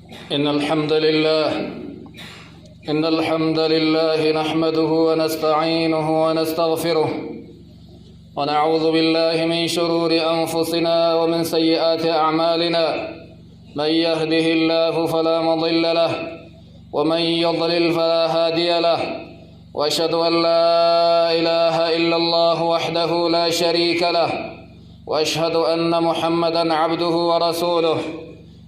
إن الحمد لله إن الحمد لله نحمده ونستعينه ونستغفره ونعوذ بالله من شرور أنفسنا ومن سيئات أعمالنا. من يهده الله فلا مضل له ومن يضلل فلا هادي له، وأشهد أن لا إله إلا الله وحده لا شريك له، وأشهد أن محمدًا عبده ورسوله.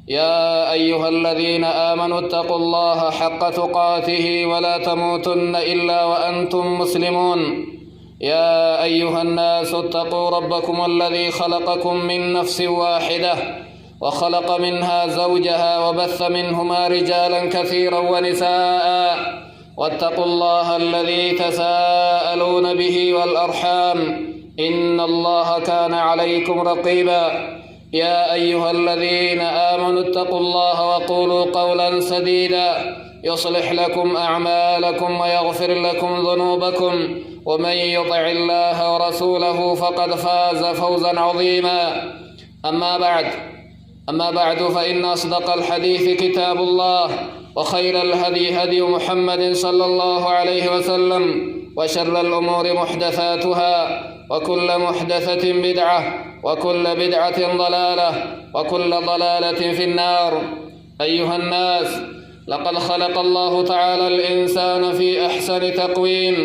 يا أيها الذين آمنوا اتقوا الله حق تقاته ولا تموتن إلا وأنتم مسلمون. يا أيها الناس اتقوا ربكم الذي خلقكم من نفس واحدة وخلق منها زوجها وبث منهما رجالا كثيرا ونساء، واتقوا الله الذي تساءلون به والأرحام إن الله كان عليكم رقيبا. يا أيها الذين آمنوا اتقوا الله وقولوا قولا سديدا يصلح لكم أعمالكم ويغفر لكم ذنوبكم، ومن يطع الله ورسوله فقد فاز فوزا عظيما. أما بعد فإن أصدق الحديث كتاب الله، وخير الهدي هدي محمد صلى الله عليه وسلم، وشر الأمور محدثاتها، وكل محدثة بدعة، وكل بدعة ضلالة، وكل ضلالة في النار. أيها الناس، لقد خلق الله تعالى الإنسان في أحسن تقويم،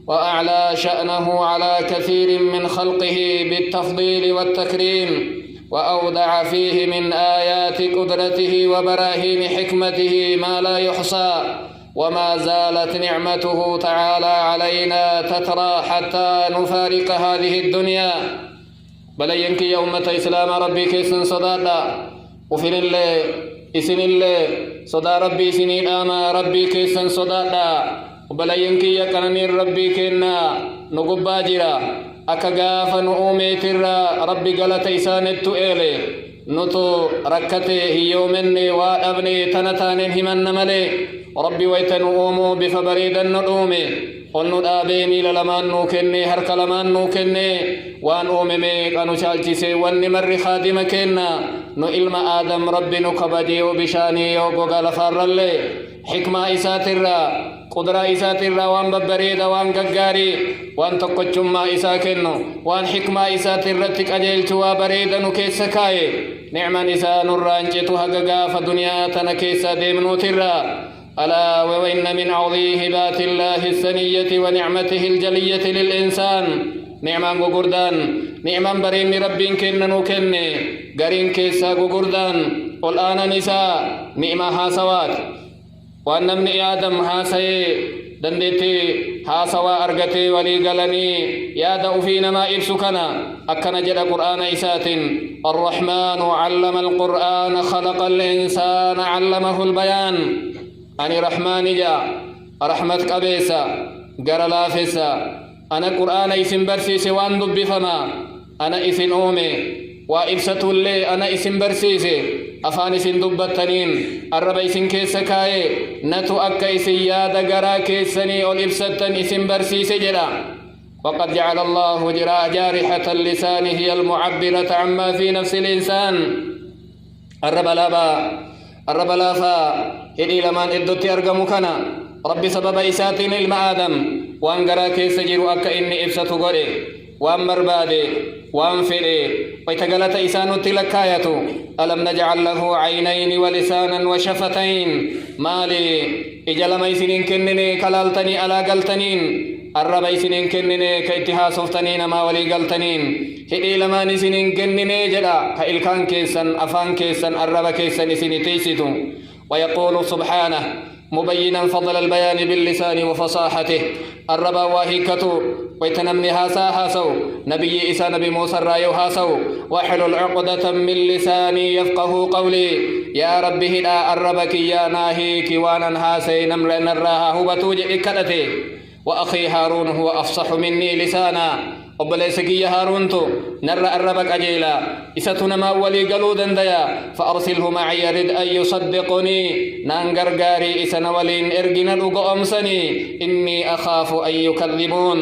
وأعلى شأنه على كثير من خلقه بالتفضيل والتكريم، وأودع فيه من آيات قدرته وبراهين حكمته ما لا يحصى، وما زالت نعمته تعالى علينا تترى حتى نفارق هذه الدنيا. بل ينكي يوم إسلام ربي كيسن صدادا وفي الله إسن الله صدا ربي سنين آما ربي كيسن صدادا. بل ينكي يكنني ربي كينا نقبا جرا أكغاف نؤمي ترى ربي غلط إسان التؤيلي نتو ركته يومني وابني تنتان همن ملي ربي ويتنؤمو بفبريد النؤمي قلنا الآبيني للمان نوكني هرك لمان نوكني وان أوممي كانوا شالتسي وان مر خادم كنا نو إلما آدم ربي نكبدي وبشاني وقال فرلي حكمة إساترا قدرة إساترا وان ببريد وان ققاري وان تقجم إساكنو وان حكمة إساترا تكأجيل توا بريد نكيسكاي نعم نسان الرانجتها ققاف دنيا تنكيس ديمنو ترا. ألا وإن من عظيم هبات الله السنية ونعمته الجلية للإنسان نعمان قردان نعمان برين ربين كننو كني قرين كيسا قردان والآن نساء نعمها سوات وأن من آدم هاسي دندتي هاسوا أرغتي ولي قلني يادأ فينا ما إبسكنا أكنا جد قرآن إسات الرحمن علم القرآن خلق الإنسان علمه البيان. أني رحمن جا رحمة قبيسة قرى لافسة أنا قرآن اسم برسيسي وان دب فما أنا اسم أومي وإبسة اللي أنا اسم برسيسي أفان اسم دبتنين الرب اسم كيسكاي نتو أكا اسم ياد قرى كيسني والإبسة اسم برسيسي جرا. وقد جعل الله جرى جارحة اللسان هي المعبرة عما في نفس الإنسان. الرب لافا هدي لمان إدوتي أرقمو كان ربي سبب إساتين المآدم وان قرى كيس جيرو أكا إني إبسة قولي وان مربادي وان فئي ويتقلت إسانو تلكايتو. ألم نجعل له عينين ولسانا وشفتين مالي إجل ميسنين كنني كلالتني ألا قلتنين الربي سنين كنني كإتها صفتنين ما ولي قلتنين هدي لمان سنين كنني جدا كإلكان كيسن أفان كيسن الرب كيسن سنين تيسيتو. ويقول سبحانه مبينا فضل البيان باللسان وفصاحته الرب واهيكتو ويتنمني هاسو نبي إسا نبي موسى الرايو هاسو وحلل عقدة من لساني يفقه قولي. يا ربي هدا الربك يا ناهيك وانا هاسي نملن الراها هو توجئ كدتي. وأخي هارون هو أفصح مني لسانا وبليسكي هارونتو نرى الربك أجيلا إستنا ما ولي قلودا ديا فأرسله معي يرد أن يصدقني نانقرقاري إسنا ولين إرقنا لقو أمسني إني أخاف أن يكذبون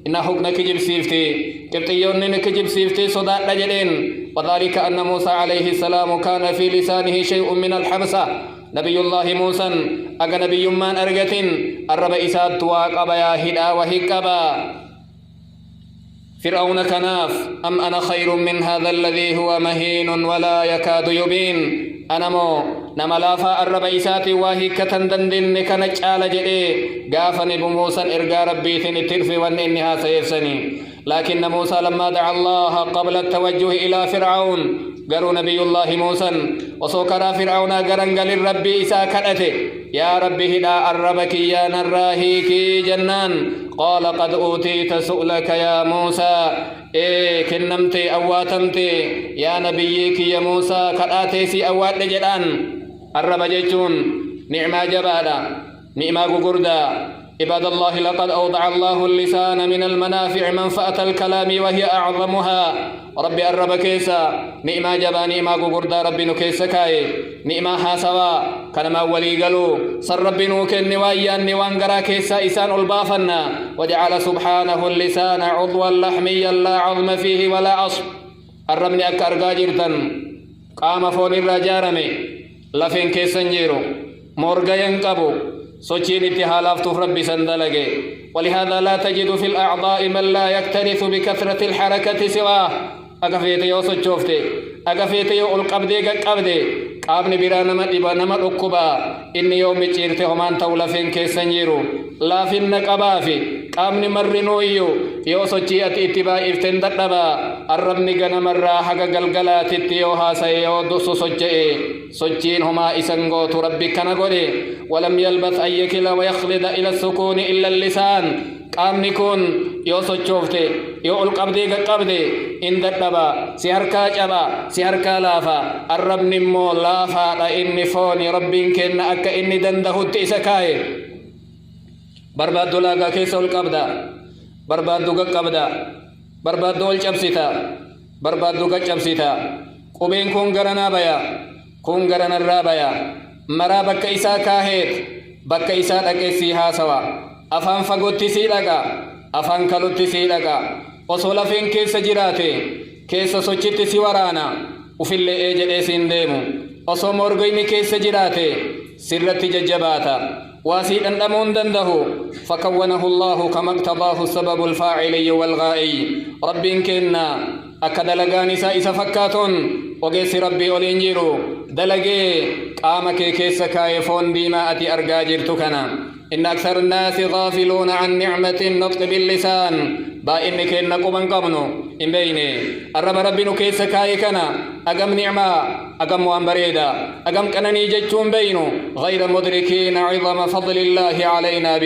إنه نكجب سيفتي كبتيون نكجب سيفتي صداء رجلين وذلك أن موسى عليه السلام كان في لسانه شيء من الحبسة نبي الله موسى أجا نبي من أرجت الرب إسات واقبا يا هدا وهكبا فرعون كناف أم أنا خير من هذا الذي هو مهين ولا يكاد يبين أنا مو نملافا الرب إساتي وهكة دندن كنج على جدي قافني بموسى إرجع ربي ثني ترفي وأن إنها سيفسني لكن موسى لما دعا الله قبل التوجه إلى فرعون قالوا نبي الله موسى وسوكرا فرعون قرنقل الرب إسا كرته يا ربي هدا الربك يا نراهيك جنان قال قد أوتيت سؤلك يا موسى كنمتي أواتمتي يا نبيك يا موسى كراتيسي أوات لجدان الرب جيتون نعمة جبالا نعمة قردا عباد الله لقد أوضع الله اللسان من المنافع منفعة الكلام وهي أعظمها ربي الرب كيسا نعمة جبا نعمة قردا ربي نكيسا كاي نعمة حاسوا كنما ولي قالوا صر ربي نوكن نوايا نوانقرا كيسا إسان البافنا وجعل سبحانه اللسان عضوا لحميا لا عظم فيه ولا عصب الرب نأك أرقا جرتن قام فون الرجارمي لفين كيسا نجيرو مورغا ينقبو سوچين اتحالاف ربي سندلقي ولهذا لا تجد في الأعضاء من لا يكترث بكثرة الحركة سواه أقفيت يو سوچوفتي أقفيت يو القبدي قبدي قابن برا نما ركبا إن يوم چيرته همان تولا فين كيسن جيرو لا فين نقبافي قابن مرنو يو سوچيات اتباع افتن دقبا الربني غنم الراحة قلقلات اتيو هاسا يو دوسو سوچين هما إسنغو تربي كنغولي ولم يلبث أن يكل ويخلد إلى السكون إلا اللسان قامني كون يو سوچوفته يو القبدي قبدي إن دقبا سيهركا جبا سيهركا لافا الرب نمو لافا دا إني فوني ربين كن أكا إني دنده تيسكاي بربادو لاغا كيسو القبدا بربادو قبدا بربادو الجبسيتا بربادو قبسيتا قبين كون غرنا بيا كون غرنا الرابيا مرا بكا إسا كاهيت بكا إسا دكيسي هاسوا أفان فقوتي سيدكا أفان كالوتي سيدكا وصولا فين كيس جراتي كيس سوچيتي سيورانا وفي اللي ايجل ايسين ديمو وصو مرغيني كيس جراتي سرتي ججباتا واسيد أندمون دنده فكونه الله كما اقتضاه السبب الفاعلي والغائي رب كنا أكد لغاني سائس فكاتون وقيس ربي أولينجيرو دلقي قامك كيس كايفون ديما أتي أرقاجر تكنا إن أكثر الناس غافلون عن نعمة النطق باللسان با إنك إنك من قبنو إن بيني الرب ربنا كيس كايكنا أقم نعمة أقم وانبريدا أقم كنني جتون بينو غير مدركين عظم فضل الله علينا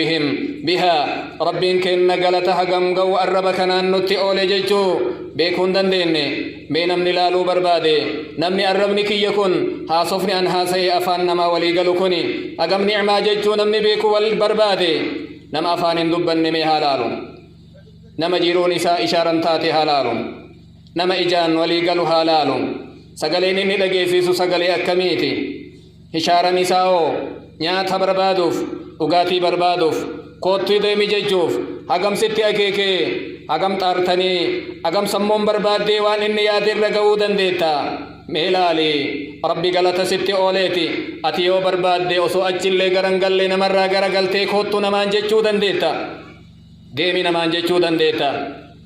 بها رب كنا قلتها قم قو الرب كنا نتي أولي جتو بيكون دنديني بينم نلالو بربادي نمني الربني كي يكون هاصفني أن هاسي أفان نما ولي قلقني أقم نعمة جتو نمني بيكو والبربادي نم أفان دبن نمي هالالو نما جيرون إساء إشارة تاتي هالالو نما إجان ولي قلو هالالو سقلين إني لقيسيسو سقلي أكميتي إشارة نساءو نياتها بربادوف وقاتي بربادوف قوتي ديمي ججوف هقم ستي أكيكي هقم تارتني هقم سمون برباد ديوان إني يادر رقو دنديتا ميلالي ربي قالت ستي أوليتي أتيو برباد دي أسو أجل لي غرنقل لي نمرا غرقل تيكوتو نمان ججو دنديتا ديمي نمان ججو دنديتا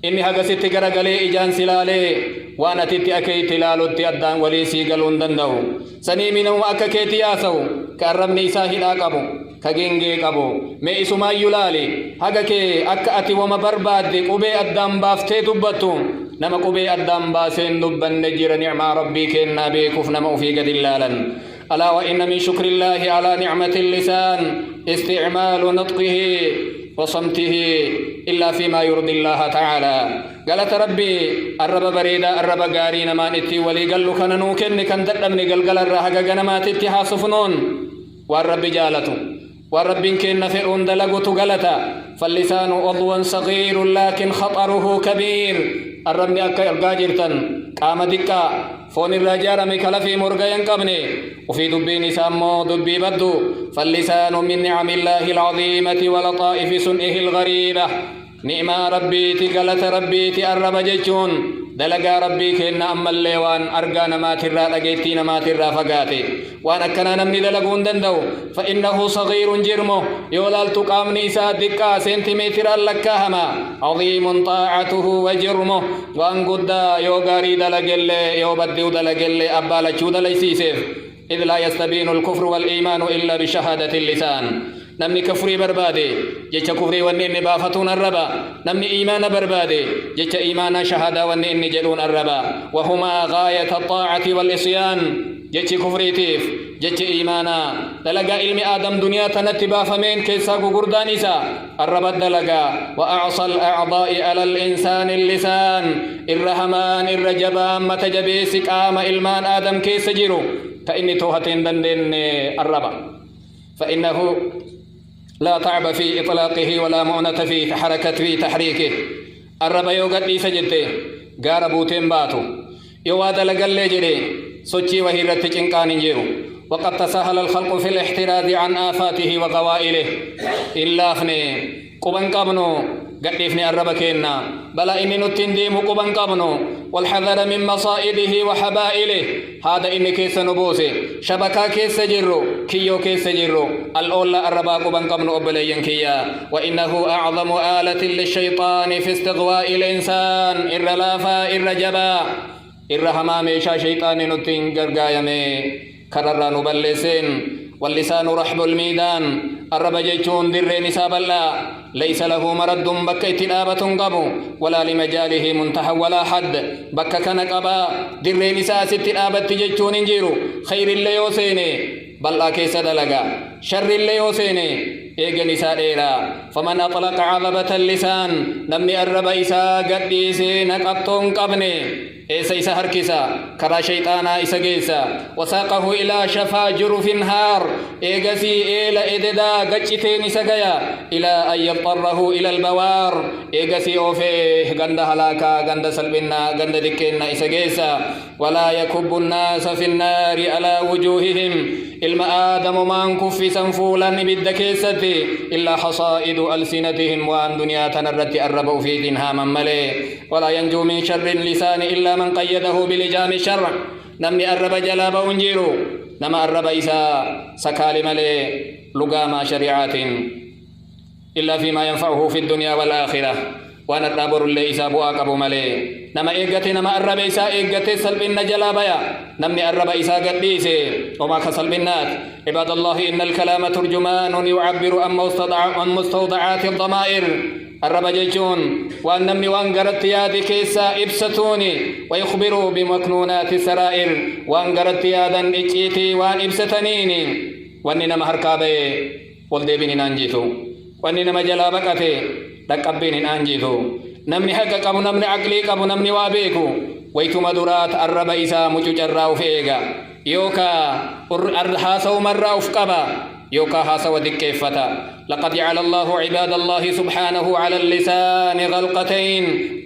إني هقا ستي غرقلي إجان سلالي وانا تتي أكيتي لالو تي أدان ولي سيقلون دندو سنيمي نو أكا كيتي ياسو كأرمني إساهي لاقبو كجنجي قبو مي اسما يلالي حقك أكا أتي وما برباد قبي أدام بافتي دبتو نما قبي أدام باسين دبن نجير نعمة ربي كنا بيكف نمو في قد اللالا ألا وإن من شكر الله على نعمة اللسان استعمال نطقه وصمته إلا فيما يرضي الله تعالى قالت ربي الرب بريدا الرب قارين ما نتي ولي قلو كننو كن كان دقمني قلقل الرهق قنمات اتها صفنون والرب جالته والرب كن فرعون دلقت غلطا فاللسان عضو صغير لكن خطره كبير الرب أرقاجرتن قام دكا فون الرجال مكلا في مرغين قبني وفي دبين سامو دبي بدو فاللسان من نعم الله العظيمة ولطائف سنئه الغريبة نعم ربي تقلت ربي تأرب ججون دلقا ربي كينا أما الليوان أرقانا ما ترى لقيتين ما ترى فقاتي وأنا كنا نمني دلقون دندو فإنه صغير جرمه يولال تقامني إسا دكا سنتيمتر لكاهما عظيم طاعته وجرمه وأن قد يوغاري دلقل يوبدو دلقل أبالا شود ليسيسف إذ لا يستبين الكفر والإيمان إلا بشهادة اللسان نمني كفري بربادي جيش كفري واني بافتون الربا نمني إيمان بربادي جيش إيمان شهادة واني جلون الربا وهما غاية الطاعة والإصيان جيش كفري تيف جيش إيمانا دلقا علم آدم دنيا تنتبا فمين كيسا قردان إسا الربا دلقا وأعصى الأعضاء على الإنسان اللسان الرحمن الرجبان متجبيسك آم إلمان آدم كيس جيرو فإني توهتين دندن الربا فإنه لا تعب في إطلاقه ولا مؤنة في حركة في تحريكه الربا يوغد لي سجدته غاربوتين باتو يواد لقل جري سوچي وهيرت چنقان جيرو وقد تسهل الخلق في الاحتراز عن آفاته وغوائله إلا فني قبن قبنو قدفني الربا كينا بلا إني نتندي مقبن قبنو والحذر من مصائده وحبائله هذا إني كيس نبوسي شبكا كيس جرو كيو كيس جرو الأولى الربا قبن قبنو أبليين كيا وإنه أعظم آلة للشيطان في استغواء الإنسان إرلافا إرجبا إرهما ميشا شيطان نتين قرقايمي كرر نبلسين واللسان رحب الميدان الرب جيتون در نساب الله ليس له مرد بك اتنابة قبو ولا لمجاله منتهى ولا حد بك كان قبا در نساس اتنابة جيتون انجيرو خير اللي يوسيني بل كيس دلقا شر اللي يوسيني إيجا نساء إيرا فمن أطلق عذبة اللسان نمني الرب إسا قديسي نقطون قبني إيسا إسا هركسا كرا شيطانا إسا جيسا وساقه إلى شفا جرف هار إيجاسي إيلا إددا قجتين إسا قيا إلى أن يضطره إلى البوار إيجاسي أوفيه غند هلاكا غند سلبنا غند دكينا إسا جيسا ولا يكب الناس في النار على وجوههم المآدم من كف سنفولا بالدكيسة إلا حصائد ألسنتهم وأن دنيا تنرت أربوا في دينها من ملي ولا ينجو من شر اللسان إلا من قيده بلجام الشر نمني أرب جلاب أنجيرو نما أرب إسا سكال ملي لقام شريعات إلا فيما ينفعه في الدنيا والآخرة وانا الرابر اللي إسا بواك أبو ملي نما إيقتي نما أرب إسا إيقتي سلبنا جلابايا نمني أرب إسا قديسي وما كسلبنات عباد الله إن الكلام ترجمان يعبر عن مستوضعات الضمائر الرب جيجون وأن نمني وأن قرأت يادي كيسا إبستوني ويخبروا بمكنونات السرائر وأن قرأت يادا إجيتي وأن إبستنيني وأني نما هركابي والدي بني نانجيتو وأني نما جلابكتي لقبين أنجيتو نمني حقا قبو نمني عقلي قبو نمني وابيكو ويتو مدورات الرب إسا مججراو فيغا يوكا أرحاسو مراو فقبا يوكا هاسو دكيفتا لقد جعل الله عباد الله سبحانه على اللسان غلقتين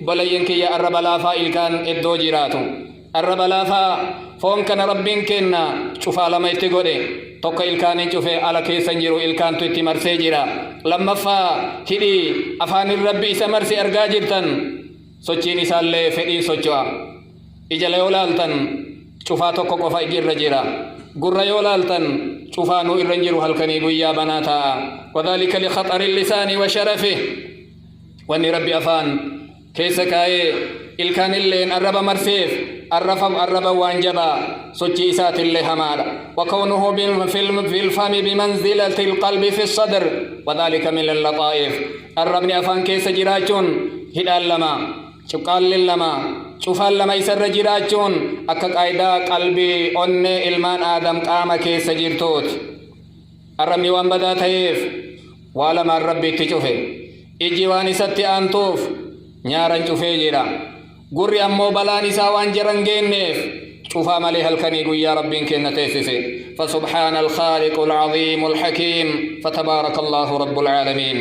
بلينك يا الرب لافا إلكان إدو جيراتو الرب لافا فون كان ربين كنا شوفا لما يتقودي توقع إلكان شوفي على كيسا نجرو إلكان تو اتمرسي جيرا لما فا هدي أفان الرب إسا مرسي أرقا جرتن سوچين إسا اللي فدين سوچوا إجل يولالتن شوفا توقع قفا إجر جيرا قر يولالتن شوفا نو إرنجرو هلكني قويا بناتا وذلك لخطر اللسان وشرفه واني ربي أفان كيسا كاي إلكان اللين الرب مرسيف الرب وانجبا سوچي إسات اللي همارا وكونه في الفم بمنزلة القلب في الصدر وذلك من اللطائف الرب أفان كيسا جراجون هدال لما شقال لما شوفال لما يسر جراجون أكا قايدا قلبي أني إلمان آدم قام كيسا جرتوت الرب وان بدا تيف ولما الرب تشوفه إجيواني ستي أنتوف نيارا شوفي جرا قري أمو بلاني ساوان جرنجينيف شوفا مليها الكنيق يا رب كنا تيسسي فسبحان الخالق العظيم الحكيم فتبارك الله رب العالمين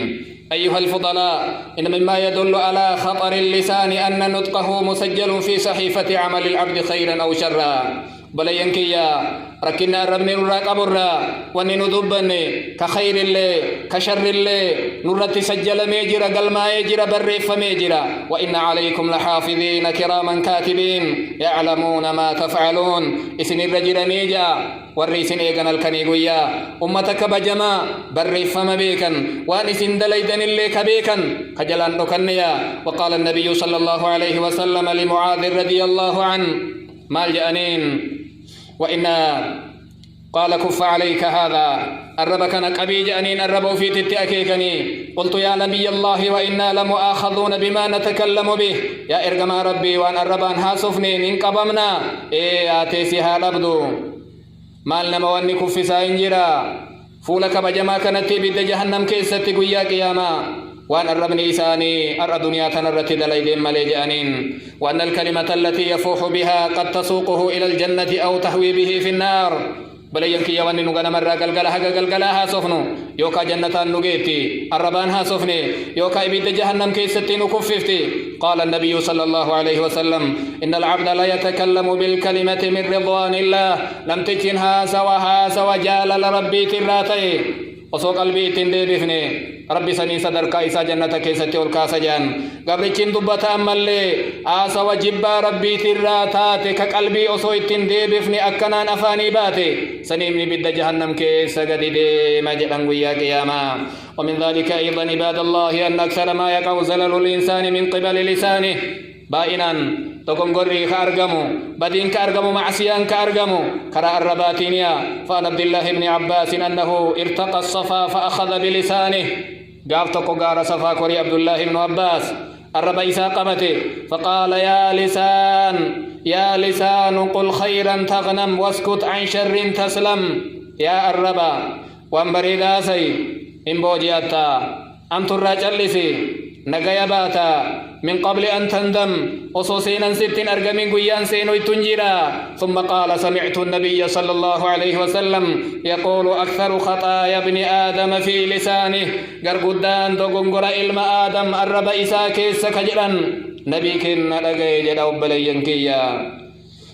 أيها الفضلاء إن مما يدل على خطر اللسان أن نطقه مسجل في صحيفة عمل العبد خيرا أو شرا بلينكيا ركنا الربن نراك أبرا واني ندبني كخير الله كشر الله نرت سجل ميجرا قل ما يجرا بريف ميجرا وإن عليكم لحافظين كراما كاتبين يعلمون ما تفعلون اسن الرجل نيجا والريسن إيقن الكنيقويا أمتك بجما بريف مبيكا وانسن دليدن اللي كبيكا خجلان نكنيا. وقال النبي صلى الله عليه وسلم لمعاذ رضي الله عنه مال جأنين وإنا قال كف عليك هذا الربك نكبي جأنين الربو في تتأكيكني قلت يا نبي الله وإنا لمؤاخذون بما نتكلم به يا إرقم ربي وأن الربان هاسفنين انقبمنا إيه آتيسيها لبدو مالنا مواني كف ساينجرا فولك بجما كانت بيد جهنم كيستي قويا قياما وأن الربن إساني أرى دنيا تنرت دليد ملي جانين وأن الكلمة التي يفوح بها قد تسوقه إلى الجنة أو تهوي به في النار بلين كي يواني نغانا مرة قلقلها سفنو يوكا جنة نغيتي الربانها سفني يوكا إبيد جهنم كي ستين كففتي. قال النبي صلى الله عليه وسلم إن العبد لا يتكلم بالكلمة من رضوان الله لم تجنها سوا جال لربي تراتي وسوق قلبي تندي بفني ربي سني صدر كايسا جنة كيستي والكاسا جان قبل چين دبتا أمالي آسا وجبا ربي تراتات كقلبي أسوي تندي بفني أكنان أفاني باتي سنيمني بد جهنم كيسا قد دي مجدن ويا قياما. ومن ذلك أيضا عباد الله أن أكثر ما يقع زلل الإنسان من قبل لسانه بائنا تكون قري كأرقمو بدين كأرقمو معسيان كأرقمو كراء الرباتينيا. فعن عبد الله بن عباس أنه ارتقى الصفا فأخذ بلسانه قافتكو قار صفا كوري عبد الله بن عباس الربيسا قمته فقال يا لسان قل خيرا تغنم واسكت عن شر تسلم. يا الربا وانبري داسي إمبوجياتا أنت الرجلسي نغايا باتا من قبل أن تندم أصوصينا ستين أرقمين قيان سينو تنجرا. ثم قال سمعت النبي صلى الله عليه وسلم يقول أكثر خطايا ابن آدم في لسانه قرقدان دوغنغر إلم آدم الرب إساكي سكجرا نبيكن لغي جدو بلينكيا.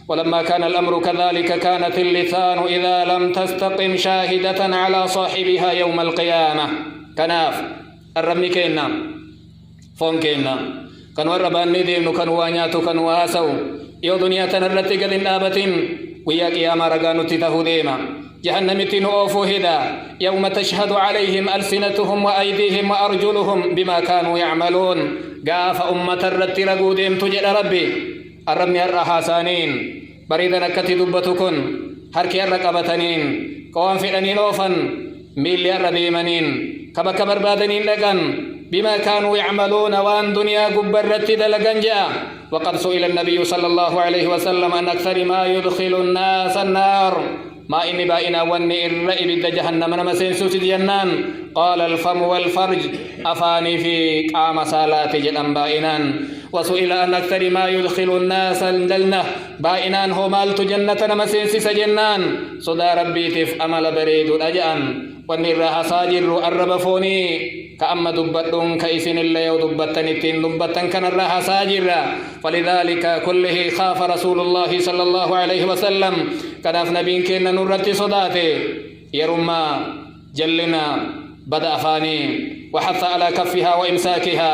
ولما كان الأمر كذلك كانت اللسان إذا لم تستقم شاهدة على صاحبها يوم القيامة. كناف الرمي كينا فون كينا كان وربان نديم كان وانياتو كان واسو يو دنيا تنرت قد نابتين ويا قياما رقانو تتهديما جهنم تنوفو هدا يوم تشهد عليهم ألسنتهم وأيديهم وأرجلهم بما كانوا يعملون. قاف أمة الرت رقودهم تجد ربي الرمي الرحاسانين بريدنا كتي دبتكن هركي الرقبتنين قوان فئني لوفا ميلي الرديمنين كبك بربادنين لقن بما كانوا يعملون وان دنيا قبرت دلقن جاء. وقد سئل النبي صلى الله عليه وسلم عن أكثر ما يدخل الناس النار ما إني بائنا واني الرئي بد جهنم نمسين سوسي جنان. قال الفم والفرج أفاني في قام صلاة جدن بائنان. وسئل عن أكثر ما يدخل الناس الجنة بائنان هو مالت جنة نمسين سجنان. صدى ربي تف أمل بريد الأجأن واني الرها ساجر الرب فوني كأما دبتن كيسن اللي ودبتن التين دبتن كان الرها ساجر. فلذلك كله خاف رسول الله صلى الله عليه وسلم كناف نبين كنا نرتي صداتي يرما جلنا بدأ أفاني وحث على كفها وإمساكها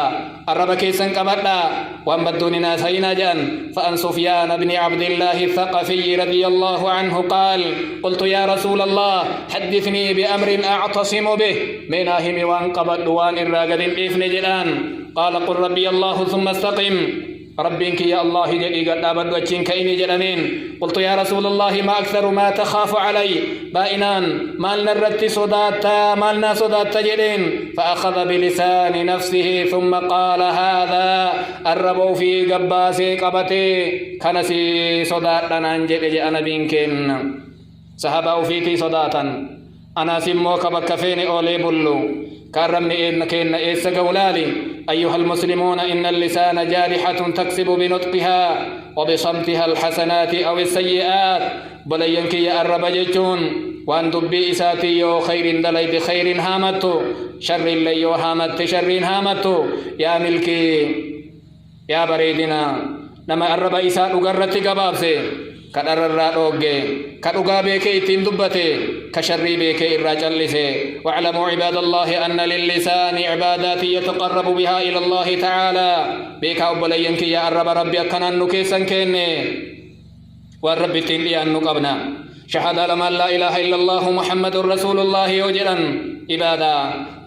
الرب كيسن كبدا وأن بدوننا سينا جان. فأن سفيان بن عبد الله الثقفي رضي الله عنه قال قلت يا رسول الله حدثني بأمر أعتصم به مناهم وان قبل وان الراقد إفن جلان. قال قل ربي الله ثم استقم ربك يا الله جدي قد أبد وجهك إني جلنين. قلت يا رسول الله ما أكثر ما تخاف علي بائنان مالنا الرت صداتا مالنا صداتا جلين. فأخذ بلسان نفسه ثم قال هذا الربو في قباسي قبتي كنسي صداتا ننجل جأنا بينكن صحابة فيتي صداتا أنا سموك بكفين أولي بلو كرمني إنك إن إيس قولالي أيها المسلمون إن اللسان جارحة تكسب بنطقها وبصمتها الحسنات أو السيئات بلينك يا الرب جيتون وأن دبي إساتي يو خير دلي بخير هامتو شر اللي يو هامت شر هامتو يا ملكي يا بريدنا نما الرب إسات أقرتي قبابسي كدر الرادوغي كدوغا بيكي تندبتي كشري بيكي الرجل لسي واعلموا عباد الله أن للسان عبادات يتقرب بها إلى الله تعالى بيكا أبلينك يا الرب ربي أكنان نكيسا كيني والرب تنلي أن نقبنا شهادة لما لا إله إلا الله محمد رسول الله يوجدا إبادة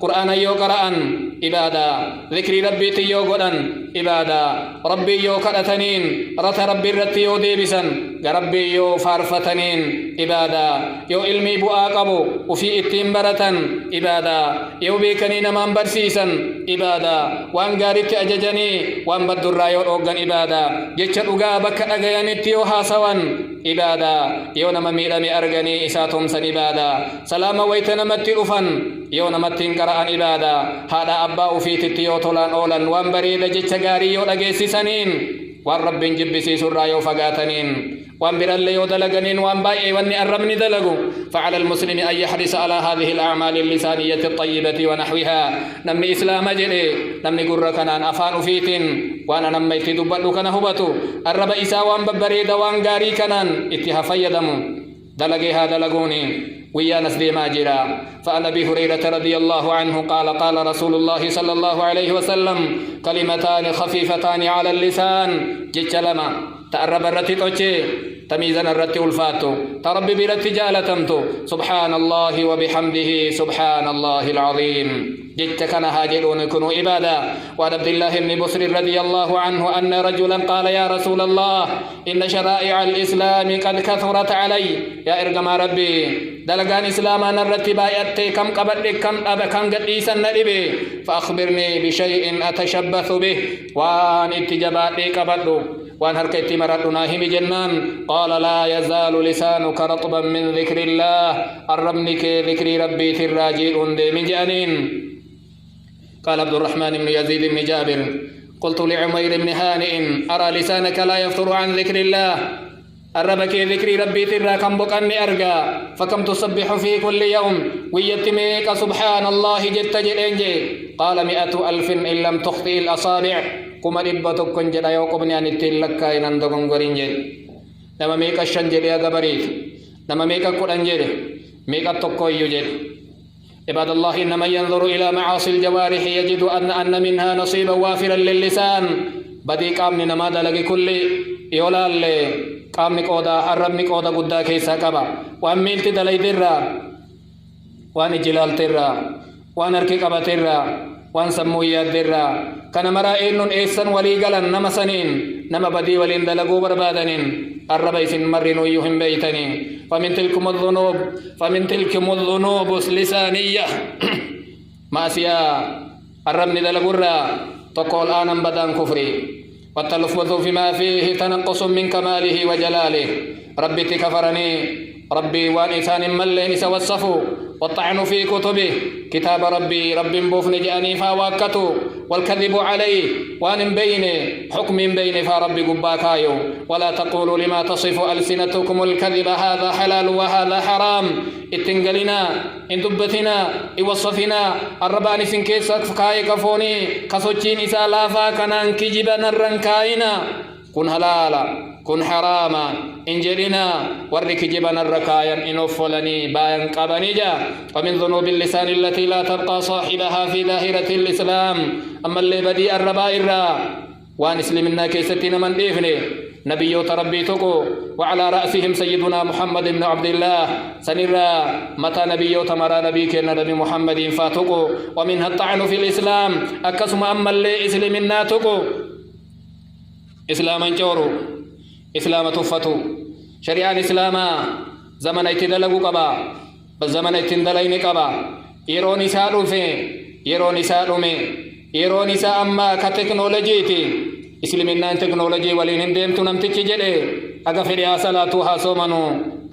قرآن يوقرأن إبادة ذكر ربي تيوغدن إبادة ربي يوكرتنين رت ربي رتي يوديبسا ربي يو فارفتنين إبادة يو علمي بؤاقبو وفي اتنبرة إبادة يو بيكنين من برسيسا إبادة وان غارت أججني وان بدر رايو أوغن إبادة جيشت أغابك أغيان التيو حاسوان إبادة يو نممي لمي أرغني إساتهم سن إبادة سلام ويتنمت أفن يو نمتين قرآن إبادة هذا أبا في تتيو طولان أولا وان بريد جيشت غاري يو لغيسي سنين وان رب جبسي سر يو فقاتنين وان بر اللي يدلغنين وان باي واني أرمني دلغو فعلى المسلم أن يحرص على هذه الأعمال اللسانية الطيبة ونحوها نمني إسلام جري نمني قركنان أفان فيتين وانا نميت دبالو كان هبتو الرب إسا وان ببريد وان غاري كنان اتها يدمو دلغي هذا دلغوني ويا نسدي ماجرا فعن أبي هريرة رضي الله عنه قال قال رسول الله صلى الله عليه وسلم كلمتان خفيفتان على اللسان جيتشلما تأرب الرتي توجي تميزنا الرتي الفاتو تربي برتي جالتمتو سبحان الله وبحمده سبحان الله العظيم جئت كان هاجرون كنوا إبادة وعن عبد الله بن بصر رضي الله عنه أن رجلا قال يا رسول الله إن شرائع الإسلام قد كثرت علي يا إرقم ربي دلقان إسلاما نرتبا يأتي كم قبل كم قديسا نربي فأخبرني بشيء أتشبث به وان اتجابات لي قبل وان هركت مردنا هم جنان قال لا يزال لسانك رطبا من ذكر الله الربنك ذكر ربي تراجيل من جانين قال عبد الرحمن بن يزيد بن جابر قلت لعمير بن هانئ أرى لسانك لا يفتر عن ذكر الله الربك ذكر ربي ترى كم بقني أرجع فكم تسبح في كل يوم ويتميك سبحان الله جت جلنجي قال 100,000 إن لم تخطئ الأصابع كما ربتك كنجد يوقبني أن تلك إن عندكم غرينجل نما ميك الشنجل يا غبريت نما ميك كرنجل ميك التقوي يجل عباد الله إنما ينظر إلى معاصي الجوارح يجد أن منها نصيبا وافرا للسان بدي قامني نما دلقي كل يولال قامني قودا الربني قودا قدا كيسا قبا وان ميلتي دلي درا وان جلال ترا وان اركي قبا ترا وان سمويات درا كان مرا إنن إيسان ولي قلن نما سنين نما بدي ولين دلقو بربادنين الربيس مرن ويهم بيتني فمن تلكم الذنوب لسانية ماسيا الربن دلقرا تقول آنا بدان كفري والتلفظ فيما فيه تنقص من كماله وجلاله ربي تكفرني ربي وانسان ملين سوصفوا والطعن في كتبه كتاب ربي بوفن جاني فاواكتو والكذب عليه وان بين حكم بين فربي قباكايو ولا تقولوا لما تصف ألسنتكم الكذب هذا حلال وهذا حرام اتنقلنا ان دبتنا يوصفنا الربان سنكيسك فكاي كفوني كسوچين إسالافا كنان كجبنا الرنكاينا كن حلالا كن حراما انجلنا ورك جبنا الركايا إن أفلني باين قبنجا ومن ذنوب اللسان التي لا تبقى صاحبها في داهرة الإسلام أما اللي بدي الربائر وان اسلمنا كيستنا من ديفني نبي تربيتكو وعلى رأسهم سيدنا محمد بن عبد الله سنرى متى نبي تمرى نبيك نبي محمد فاتكو ومنها الطعن في الإسلام أكسم أما اللي اسلمنا تكو إسلاما جورو إسلام تفتو شريعة إسلاما زمن اتدلقوا قبا بزمن اتندلين قبا يروني سالو في يروني سالو مي يروني سا أما كتكنولوجيتي إسلامنا تكنولوجي ولين هندمتو نمتك جدي أغفرها صلاتها صومنو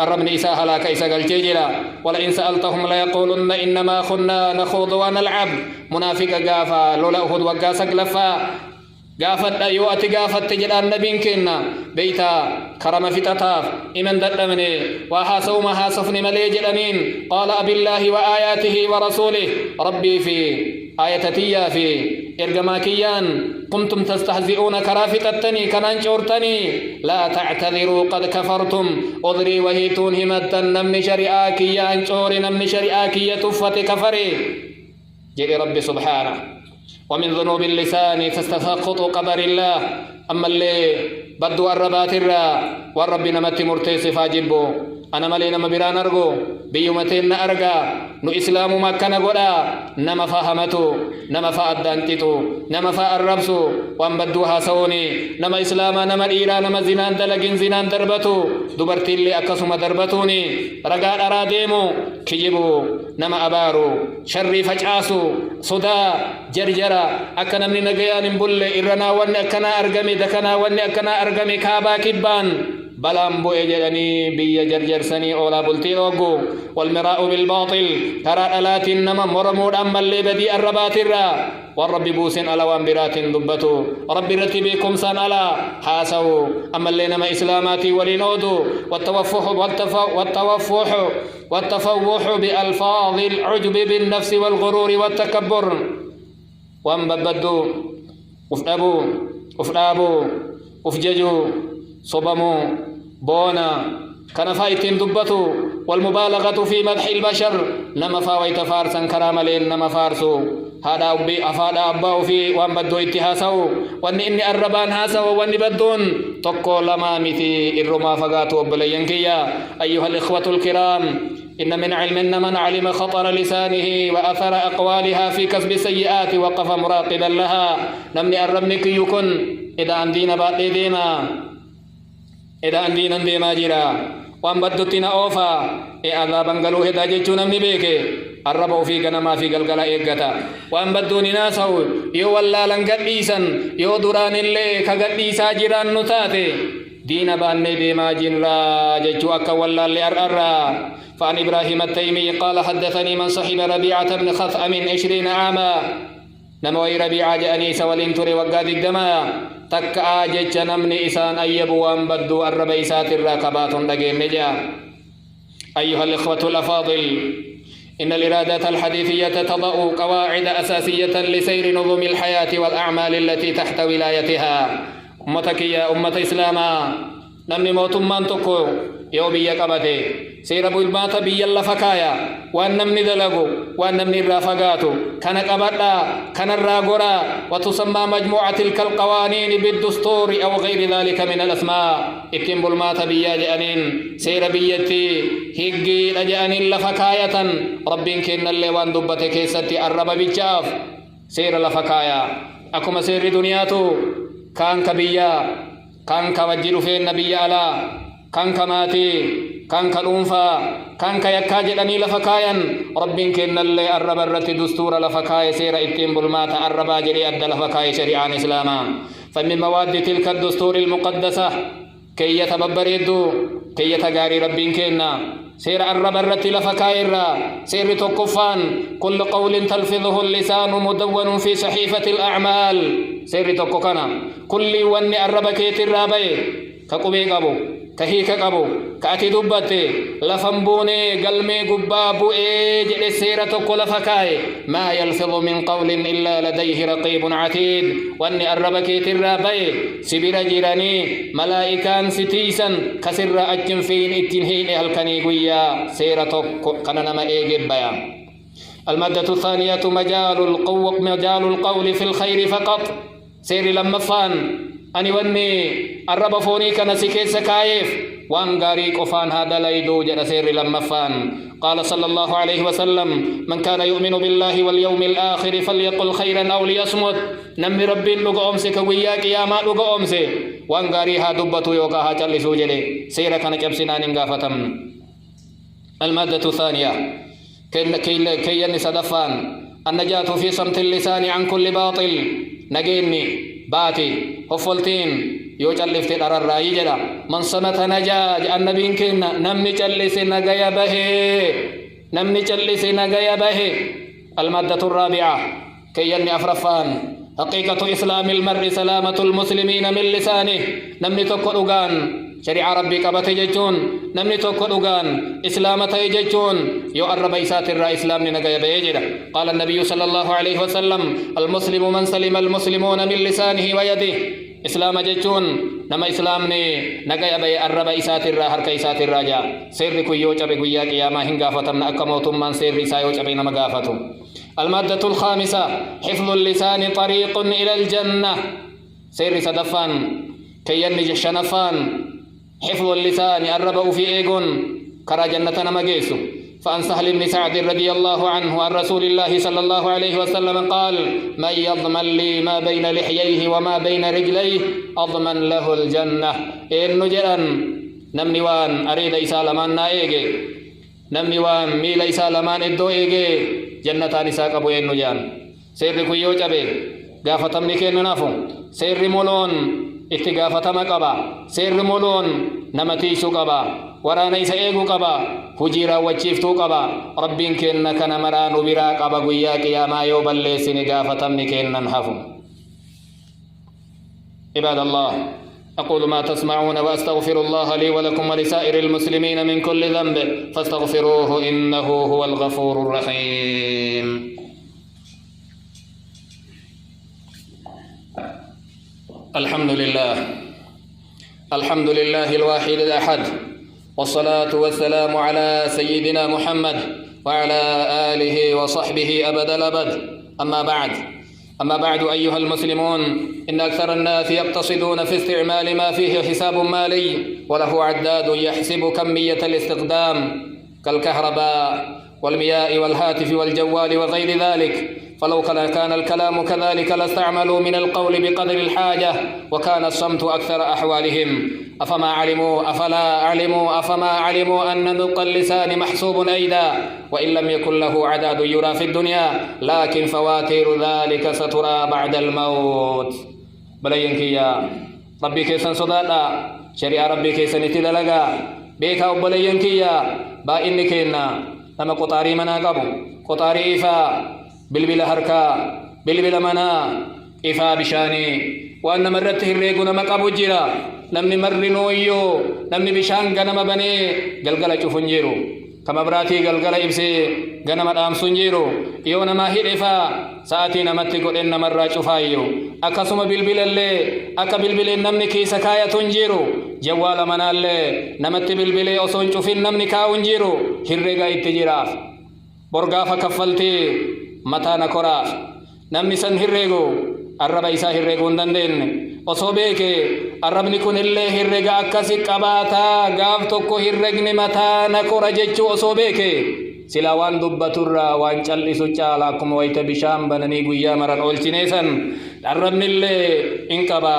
الرب إساء هلاك إساء الجيجرا ولئن سألتهم ليقولن إنما كنا نخوض ونلعب منافق غافا لولا أخذ وقاسك لفا غافت أيوة غافت تجدان نبين كنا بيتا كرم فتتاف إمن ددمني وحاسو ما حاسفني مليج الأمين قال أبي الله وآياته ورسوله ربي في آية تيا في إرجما كيان كنتم تستهزئون كرافتتني كنان شورتني لا تعتذروا قد كفرتم أضري وهيتون همتا نمني شريعا كيان شوري نمني شريعا كي تفت كفري جئ ربي سبحانه ومن ذنوب اللسان تستسقط قدر الله أما اللي بدو الربات الرا والرب نمت مرتيس فاجبو أنا ملينا مبران أرجو بيومتين أرجع نو إسلام ما كان قدا نما فهمتو نما فأدانتو نما فأربسو وأن بدوها سوني نما إسلام نما إيران نما زنان دلقين زنان دربتو دبرتي اللي أكسم دربتوني رجال أراديمو كجبو نما أبارو شري فجأسو صدا جرجرا أكنا من نجيان بول إرنا ون أكنا أرجمي دكنا ون أكنا أرجمي كابا كبان بلام بو اجدني بي جرجر سني اولا بلتي اوغو والمراء بالباطل ترى الات انما مرمود اما اللي بدي الربات الرا والرب بوسن على وانبرات دبتو رب رتبكم سن على حاسو اما اللي نما اسلاماتي ولينودو والتفوح بالفاظ العجب بالنفس والغرور والتكبر وانبدو افدابو افججو صبمو بونا كان فايتين دبتو والمبالغة في مدح البشر نما فاويت فارسا كراملين نما فارسو هذا أبي أفاد أباو في وان بدو اتهاسو وان إني الربان هاسو وان بدون تقو لما مثي الرما فقاتو بلينكيا أيها الإخوة الكرام إن من علم من علم خطر لسانه وأثر أقوالها في كسب السيئات وقف مراقبا لها نمني الربنك يكن إذا عندنا بعد ديما إذا عندنا ديما جرا وان بدتنا أوفا أذا بنغلو هدا جيتشو نمني بيكي الربو في غنما في غلغلا إيغتا وان بدوني ناسو يو والله لنغديسا يو دران اللي كغديسا جيران نتاتي دين باني ديما جنرا جيتشو أكا والله اللي أرأرا فعن إبراهيم التيمي قال حدثني من صحب ربيعة بن خثأم 20 عاما نموي ربيعة جأني سوالين تري وقاد الدما تكا جيتش نمني إسان أيبو وان بدو الربيسات الراكبات لقين نجا أيها الإخوة الأفاضل إن الإرادة الحديثية تضع قواعد أساسية لسير نظم الحياة والأعمال التي تحت ولايتها أمتك يا أمة إسلاما نمني موتمان تكو يو بيا قبته سير أبو المات بيا اللفكايا وأن نمني دلقو وأن نمني الرافقاتو كان قبتا كان الراغورا وتسمى مجموعة تلك القوانين بالدستور أو غير ذلك من الأسماء اتم بالمات بيا جأنين سير بيتي هيجي لجأنين لفكاية ربين كن اللي وان دبتك ستي الرب بجاف سير لفكايا أكما سير دنياتو كان كبيا كان كوجر في النبي على كان كماتي كان كالأنفا كان كيكاج أني لفكايا ربين كن اللي الرب الرت دستور لفكايا سير اتم بالمات الربا جري أدى لفكايا شريعان إسلاما فمن مواد تلك الدستور المقدسة كي يتببردو كي يتغاري ربين كنا سير الرب الرت لفكايا سير توقفان كل قول تلفظه اللسان مدون في صحيفة الأعمال سير توقفنا كل وني الرب كيت الرابي كقبي قبو كهيك قبو كأتي دبته لفنبوني قلمي قبابو جل سيرة كل فكاي ما يلفظ من قول إلا لديه رقيب عتيد واني الربكيت الرابي سبير جيراني ملائكان ستيسا كسر أجن فين اتنهين الكني قويا سيرة كننما إيجب بيان المادة الثانية مجال القول في الخير فقط سير لما فان أني وني الرب فوني كان سكيس كايف وان غاري قفان هذا ليدو جد سير لما فان قال صلى الله عليه وسلم من كان يؤمن بالله واليوم الآخر فليقل خيرا أو ليصمت نمي ربي لغا أمسي كويا قياما لغا أمسي وان غاري ها دبتو يوغا ها چلسو جدي سير كان جبسنا ننغافتم المادة الثانية كي ينسدفان النجاة في صمت اللسان عن كل باطل نجيني باتي هفلتين يو چلفت درراي جدا من صمت نجاج النبي كنا نمني چلس نغيا به نمني چلس نغيا به المادة الرابعة كي يني أفرفان حقيقة إسلام المرء سلامة المسلمين من لسانه نمني تقرغان شريعة ربي قبت ججون نمني توكو دوغان إسلامة ججون يو الرب إسات الرا إسلام ننقى بيجد. قال النبي صلى الله عليه وسلم المسلم من سلم المسلمون من لسانه ويده. إسلام ججون نما إسلامني نقى بي الرب إسات الرا حرك إسات الراجا سير كو يوجب قيا قياما هنغافتم أكموتم من سير إسا يوجب نما غافتم. المادة الخامسة حفظ اللسان طريق إلى الجنة. سير سدفان كيان جشنفان حفظ اللسان الربأ في إيغون كرا جنة نمجيسو. فأن سهل بن سعد رضي الله عنه عن رسول الله صلى الله عليه وسلم قال من يضمن لي ما بين لحييه وما بين رجليه أضمن له الجنة. إن جران نمني وان أريد إسالمان نايجي نمني وان ميل إسالمان إدو إيجي جنة نساق أبو إنو جان. سير كيو جبه غافتم نكين نافو سير مولون اتغافتم قبا سير مولون نمتيسو قبا ورانا إسا إيغو قبا هجيرا وچيفتو قبا ربين كيننا كان مرانو برا قبا قويا قياما يوبال لسيني غافتم نكين ننحفو. عباد الله أقول ما تسمعون وأستغفر الله لي ولكم ولسائر المسلمين من كل ذنب فاستغفروه إنه هو الغفور الرحيم. الحمد لله الواحد الأحد والصلاة والسلام على سيدنا محمد وعلى آله وصحبه أبد الأبد. أما بعد أيها المسلمون إن أكثر الناس يقتصدون في استعمال ما فيه حساب مالي وله عداد يحسب كمية الاستخدام كالكهرباء والمياه والهاتف والجوال وغير ذلك. فلو كان الكلام كذلك لاستعملوا من القول بقدر الحاجة وكان الصمت أكثر أحوالهم. أفما علموا أن نطق اللسان محسوب أيضا وإن لم يكن له عداد يرى في الدنيا لكن فواتير ذلك سترى بعد الموت. بلين كيا ربي كيسن صدادا شريع ربي كيسن اتدلقا بيكا وبلين كيا با إني كينا نما قطاري منا قبو قطاري إفا بلبل هركا بلبل منا إفا بشاني وأن مرته الريقون مقابو جيرا نمني مرنويو نمني بشان غنما بني غلغلا چفنجيرو كما براتي غلغلا إبسي غنما دام سنجيرو يو نما هيرفا ساعتي نمتي قدن نمرا چفايو أكسوم بلبل اللي أكا بلبل نمني كيسا كايا تنجيرو جوال منا اللي نمتي بلبل أصون چفين نمني كاونجيرو هرغا اتجراف برغافا كفلتي متا نكراف نمني سن هرغو الرب إسا هرغو ندندن أصوبيك الرب نكون اللي هرغا أكسي قباتا غاف توكو هرغني متا نكرا جيچو أصوبيك سلاوان دبتر وان چلسو چالاكم ويت بشام بنني غيا مرن اولچنيسن الرب نلي انقبا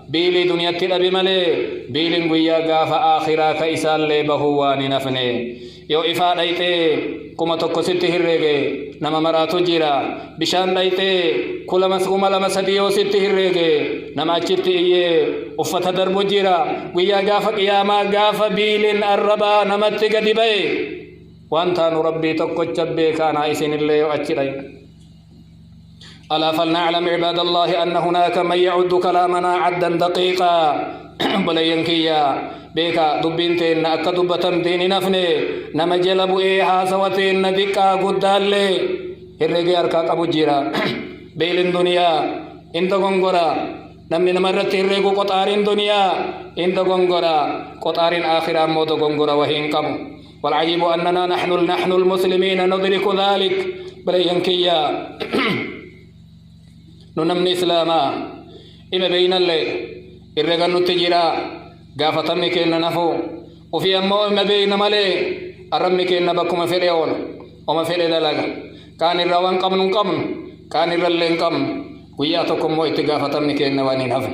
بيلي دنيا تلبي ملي بيلين غيا غاف آخرا كيسال لي بهواني نفني يو إفا دايتي كما توكو ست هرغي نما مراتو جيرا بشان دايتي كل مسكوما لما سديو ست هرغي نما چتي افتا دربو جيرا غيا غاف قياما غاف بيلين الربا نمت غدي بي وانت ربي توكو چبي كان عيسين اللي أجري. ألا فلنعلم عباد الله أن هناك من يعد كلامنا عدا دقيقا بلين كيا بيكا دبينتين أكا دبتم ديني نفني نما جلبو إيها سواتين دكا قدالي هرقي أركا قبو جيرا بيلين دنيا انت غنغورا نمني نمرت هرقو قطارين دنيا انت غنغورا قطارين آخرا موتو غنغورا وهين قبو. والعجيب أننا نحن المسلمين ندرك ذلك بلين كيا ننمني إسلاما إما بين اللي إرغن التجيرا غافتمني كينا نفو وفي أمو إما بين ملي أرمي كينا بكم فريون وما فري دلغ كان الروان قمن كان الرلين قمن وياتكم وإتغافتمني كينا واني نفو.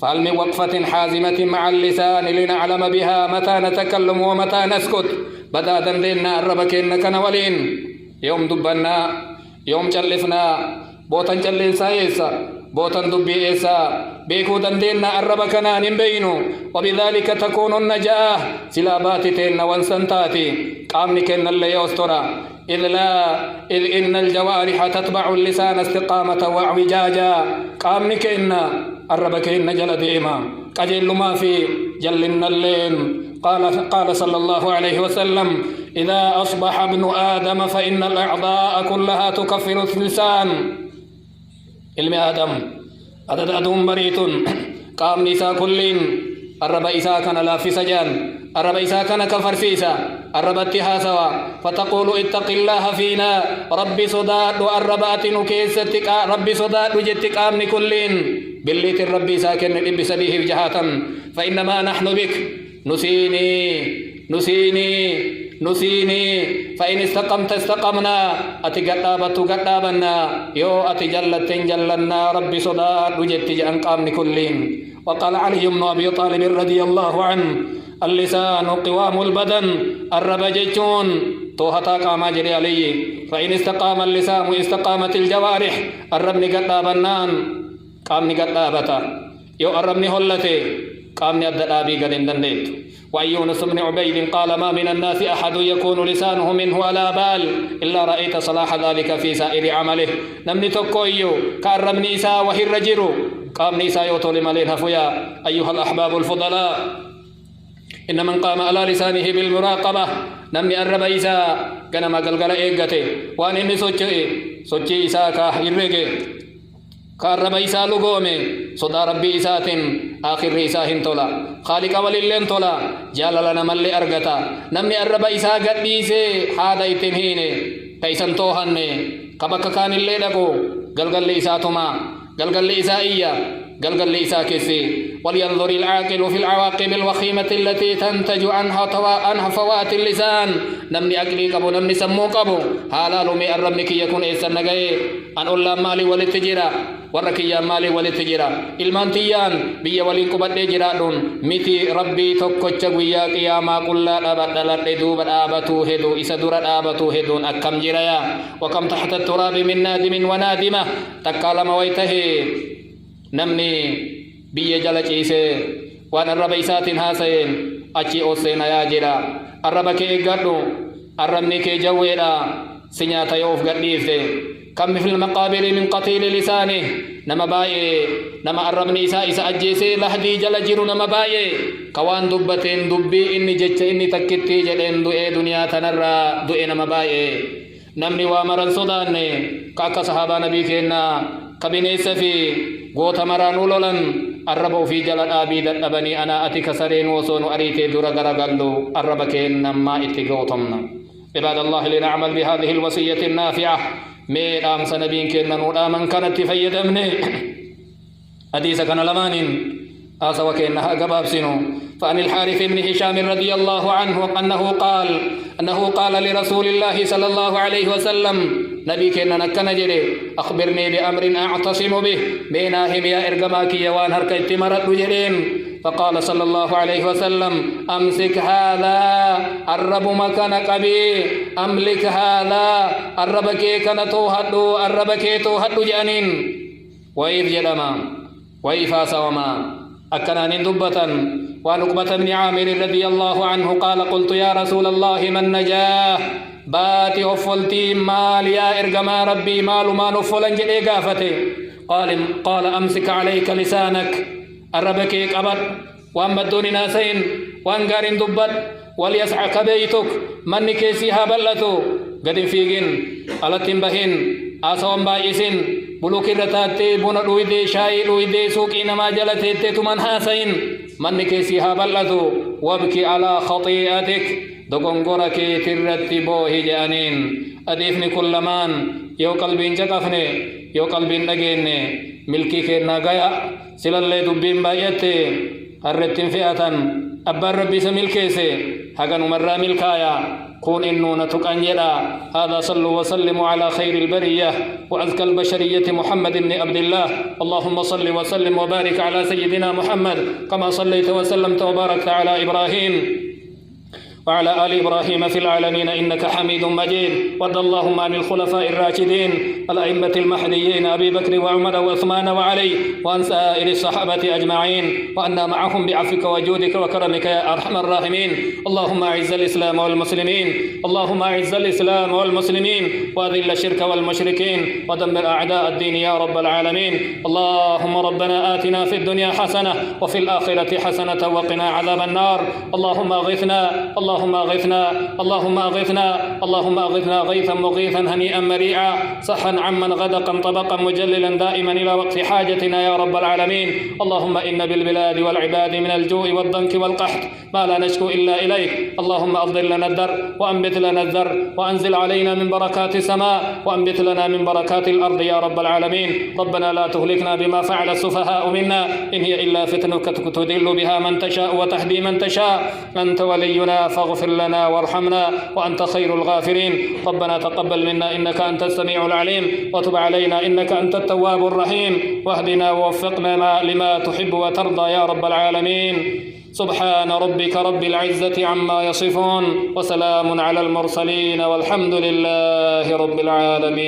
فهل من وقفة حازمة مع اللسان لنعلم بها متى نتكلم ومتى نسكت بدا دندنا الربك إنك نولين يوم دبنا يوم جلفنا بوتن جلين سايسا بوتن دبي إيسا بيكو دندنا الربك نان بينو وبذلك تكون النجاة سلابات تين وانسنتاتي قامني كن اللي يوسترا إذ إن الجوارح تتبع اللسان استقامة واعوجاجا قامني كن الربك إن جل ديما قجل ما في جلنا اللين قال صلى الله عليه وسلم إذا أصبح ابن آدم فإن الأعضاء كلها تكفر اللسان. علم آدم عدد أدوم بريت قام نساء كلين الرب إساء كان لا في سجان الرب إساء كان كفر سيسا الرب اتهاسوا فتقول اتق الله فينا ربي صداد والربات نكيستك ربي صداد جتك آمن كلين بالليت الربي ساكن لبس به جهاتا فإنما نحن بك نسيني فإن استقمت استقمنا أتقربت قربنا يو أتجلت جلنا ربي صداد جت جأن قامن كلين. وقال علي بن أبي طالب رضي الله عنه اللسان قوام البدن الرب جيتون توهتا قام جري عليه فإن استقام اللسان استقامت الجوارح الرب نقربنان قام نقربتا يو الرب نهلته قام ندابي قد اندنيت. وعن يونس بن عبيد قال ما من الناس أحد يكون لسانه منه على بال إلا رأيت صلاح ذلك في سائر عمله. نمني تكويو كأرب نيسا وهي الرجل قام نيسا يوتول مالين هفويا. أيها الأحباب الفضلاء إن من قام على لسانه بالمراقبة نمني أرب إيسا كنما قلقل إيقته وأن إني سوچي إيسا كهيرغي كارب إيسا لغومي صدا ربي إيساتين آخر إيساهن تولا خالق وللين تولا جاللنا ملي أرغتا نمني أرب إيسا قديسي حادا إتنهين تيسن توهن قبك كان اللي لكو قلقل إيساتما قلقل إيسائية قلقل إيساكسي. ولينظر العاقل في العواقب الوخيمة التي تنتج عنها فوات اللسان نمني أقلي قبو نمني سمو قبو حالا لمي الربنك يكون إيسان نغاية أن أولا مالي ولتجيرا وركيا مالي ولتجيرا المانتيان بي ولين قبط جرادون متي ربي تكوچ غيا قياما قلا دبدلت دوب دابتو هدو إسدور دابتو هدون أكم جرايا. وكم تحت التراب من نادم ونادمة تكالم ويته نمني بي جل چيسه وان الرب إساتين هاسين أچي أوسين يا جرا الرب كي إقادو الرب نكي جويدا سنياتا يوف قديفته. كم في المقابر من قتيل لسانه نما باي نما الرب نيسا إسا أجيسي لحدي جل جيرو نما باي كوان دبتين دبي إني جتش إني تكتي جدين دوئي دنيا تنرى دوئي نما باي. نمني وامرا صداني كاكا صحابة نبي كينا كبينيس في غوت مرانو لولن الرب في جلال آبيد أبني أنا أتي كسرين وصون أريتي دور غرغلو الرب كين نما إتغوتمنا. عباد الله لنعمل بهذه الوصية النافعة مير آم سنبين كينا نور آمن كانت تفيد أمني حديث كان لمانين آسا وكينها قباب سنو. فعن الحارث بن هشام رضي الله عنه أنه قال لرسول الله صلى الله عليه وسلم نبي كينا نكنا جري أخبرني بأمر أعتصم به بيناهم يا إرقماكي يوان هركت مرد جرين. فقال صلى الله عليه وسلم أمسك هذا الرب مكان قبي أملك هذا الرب كي كان توهدو الرب كي توهدو جانين وإذ جلما وإفاس وما أكنان دبة. ونقبة بن عامر رضي الله عنه قال قلت يا رسول الله من نجاه باتي أفلتي مال يا إرقما ربي مال ما نفلن جدي قافتي قال أمسك عليك لسانك الربك قبر وأما الدون ناسين وأنقار دبت وليسعك بيتك من كيسيها بلتو قد فيقين ألتن بهن آسوان بايسين بلوك الرتاتي بنا رويدي شاي رويدي سوكي نما جلتي تمن حاسين من كيسيها بلتو وابكي على خطيئتك دقنقرك ترتي بوه جانين. أديفني كل مان يو قلبين جقفني يو قلبين نجيني ملكي كينا غايا سلالي دبين بايتي الرتين فئة أبار ربي سملكيسي حقا نمرا ملكايا كون إنو نتقن يدا. هذا صلوا وسلموا على خير البرية وأذكى البشرية محمد بن عبد الله. اللهم صل وسلم وبارك على سيدنا محمد كما صليت وسلمت وباركت على إبراهيم وعلى آل إبراهيم في العالمين إنك حميد مجيد. وارض اللهم عن الخلفاء الراشدين الأئمة المهديين أبي بكر وعمر وعثمان وعلي، وعن سائر الصحابة أجمعين، وأنا معهم بعفوك وجودك وكرمك يا أرحم الراحمين. اللهم أعز الإسلام والمسلمين، اللهم أعز الإسلام والمسلمين، وأذل الشرك والمشركين، ودمر أعداء الدين يا رب العالمين. اللهم ربنا آتنا في الدنيا حسنة وفي الآخرة حسنة وقنا عذاب النار. اللهم أغثنا، اللهم أغثنا، اللهم أغثنا، اللهم أغثنا غيثا مغيثا هنيئا مريعا، صحا عما غدقا طبقا مجللا دائما إلى وقت حاجتنا يا رب العالمين. اللهم إن بالبلاد والعباد من الجوع والضنك والقحط ما لا نشكو إلا إليك. اللهم أفضل لنا الدر وأنبت لنا الذر، وأنزل علينا من بركات السماء، وأنبت لنا من بركات الأرض يا رب العالمين. ربنا لا تهلكنا بما فعل السفهاء منا، إن هي إلا فتنك تضل بها من تشاء وتهدي من تشاء. أنت ولينا فاغفر لنا وارحمنا وأنت خير الغافرين. ربنا تقبل منا إنك أنت السميع العليم، وتب علينا إنك أنت التواب الرحيم، واهدنا ووفقنا لما تحب وترضى يا رب العالمين. سبحان ربك رب العزة عما يصفون، وسلام على المرسلين، والحمد لله رب العالمين.